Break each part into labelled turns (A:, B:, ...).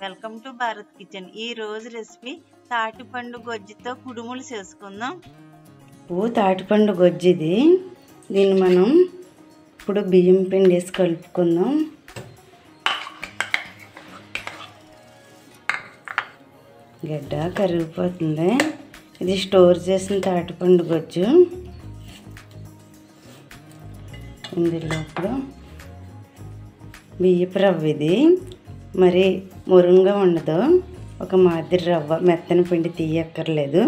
A: Welcome to Bharat kitchen. ఈ రోజు recipe తాటిపండు గొజ్జుతో కుడుములు చేసుకుందాం.
B: తాటిపండు గొజ్జు ఇది. దీన్ని మనం ఇప్పుడు బియ్యం పిండి వేసి కలుపుకుందాం. గడ్డ కరిగిపోతుంది. ఇది స్టోర్ చేసిన తాటిపండు గొజ్జు. ఇందులో ఇప్పుడు బియ్యపు రవ్వ, ఇది మరి మురుంగా ఉండదు, ఒక మాదిరి రవ్వ, మెత్తని పిండి తీయక్కర్లేదు.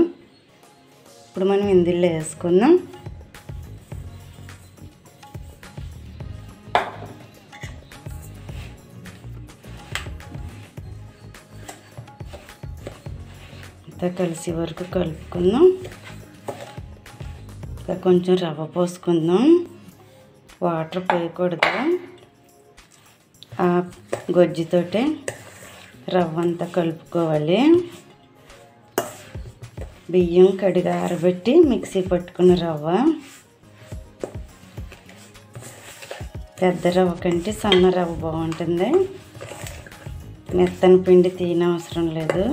B: ఇప్పుడు మనం ఇందులో వేసుకుందాం. అంతా కలిసి వరకు కలుపుకుందాం. ఇంకా కొంచెం రవ్వ పోసుకుందాం. వాటర్ పోయకూడదు. ఆ గొజ్జుతోటే రవ్వ అంతా కలుపుకోవాలి. బియ్యం కడిగి ఆరబెట్టి మిక్సీ పట్టుకున్న రవ్వ. పెద్ద రవ్వ కంటే సన్న రవ్వ బాగుంటుంది. మెత్తని పిండి తీయనవసరం లేదు.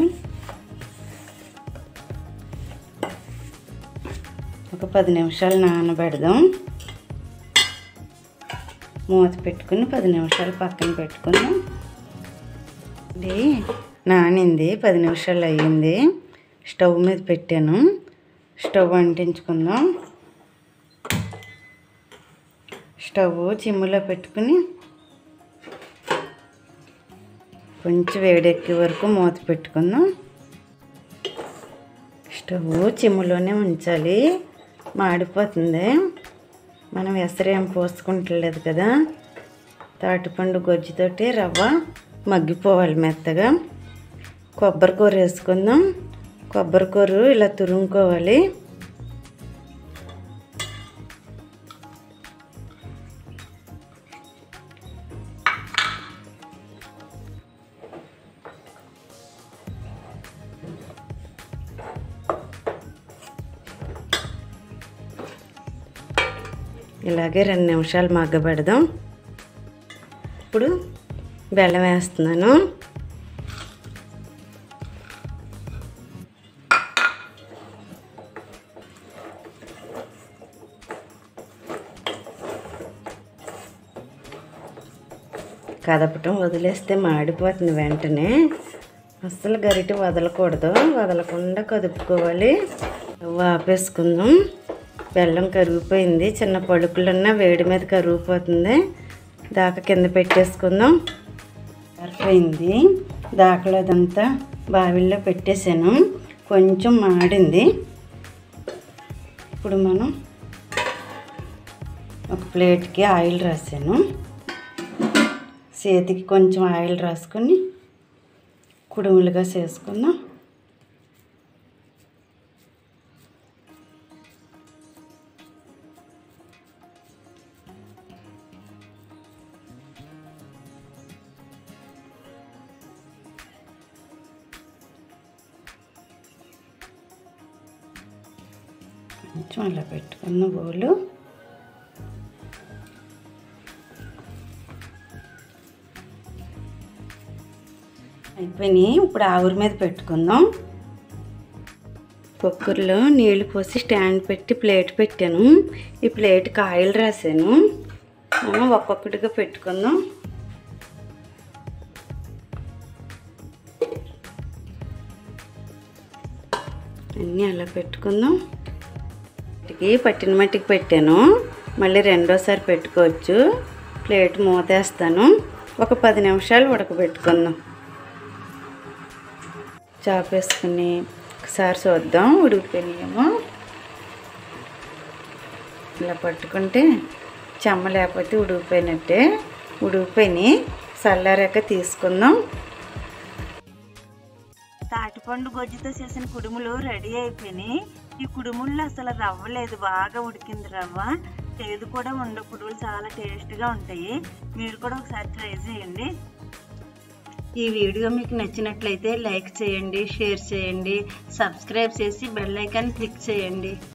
B: ఒక 10 నిమిషాలు నానబెడదాం. మూత పెట్టుకుని 10 నిమిషాలు పక్కన పెట్టుకుందాం. ఇది నానింది, 10 నిమిషాలు అయ్యింది. స్టవ్ మీద పెట్టాను. స్టవ్ అంటించుకుందాం. స్టవ్ చిమ్ములో పెట్టుకుని కొంచెం వేడెక్కే వరకు మూత పెట్టుకుందాం. స్టవ్ చిమ్ములోనే ఉంచాలి, మాడిపోతుంది. మనం ఎసరేం పోసుకుంటలేదు కదా. తాటిపండు గొజ్జుతోటి రవ్వ మగ్గిపోవాలి మెత్తగా. కొబ్బరికూర వేసుకుందాం. కొబ్బరికూర ఇలా తురుముకోవాలి. ఇలాగే 2 నిమిషాలు మగ్గబెడదాం. ఇప్పుడు బెల్లం వేస్తున్నాను. కదపటం వదిలేస్తే మాడిపోతుంది వెంటనే. అస్సలు గరిటె వదలకూడదు. వదలకుండా కదుపుకోవాలి. ఆపేసుకుందాం. బెల్లం కరిగిపోయింది. చిన్న పలుకులున్నా వేడి మీద కరిగిపోతుంది. దాకా కింద పెట్టేసుకుందాం. సరిపోయింది. దాకలో అదంతా బావిల్లో పెట్టేసాను. కొంచెం మాడింది. ఇప్పుడు మనం ఒక ప్లేట్కి ఆయిల్ రాసాను. చేతికి కొంచెం ఆయిల్ రాసుకొని కుడుములుగా చేసుకుందాం. కొంచెం అలా పెట్టుకున్న బోలు అయిపోయినాయి. ఇప్పుడు ఆవిరి మీద పెట్టుకుందాం. కుక్కర్లో నీళ్లు పోసి స్టాండ్ పెట్టి ప్లేట్ పెట్టాను. ఈ ప్లేట్కి ఆయిల్ రాసాను. మనం ఒక్కొక్కటిగా పెట్టుకుందాం. అన్నీ అలా పెట్టుకుందాం. పట్టిన మట్టికి పెట్టాను. మళ్ళీ రెండోసారి పెట్టుకోవచ్చు. ప్లేట్ మూతేస్తాను. ఒక 10 నిమిషాలు ఉడకబెట్టుకుందాం. చాపేసుకుని ఒకసారి చూద్దాం ఉడికిపోయినాయేమో. ఇలా పట్టుకుంటే చెమ్మ లేకపోతే ఉడికిపోయినట్టే. ఉడికిపోయినాయి. చల్లారాక తీసుకుందాం.
A: తాటిపండు గొజ్జుతో చేసిన కుడుములు రెడీ అయిపోయినాయి. ఈ కుడుముల్లో అసలు రవ్వ లేదు, బాగా ఉడికింది రవ్వ. చేదు కూడా ఉండవు. కుడుములు చాలా టేస్ట్గా ఉంటాయి. మీరు కూడా ఒకసారి ట్రై చేయండి. ఈ వీడియో మీకు నచ్చినట్లయితే లైక్ చేయండి, షేర్ చేయండి, సబ్స్క్రైబ్ చేసి బెల్ ఐకాన్ క్లిక్ చేయండి.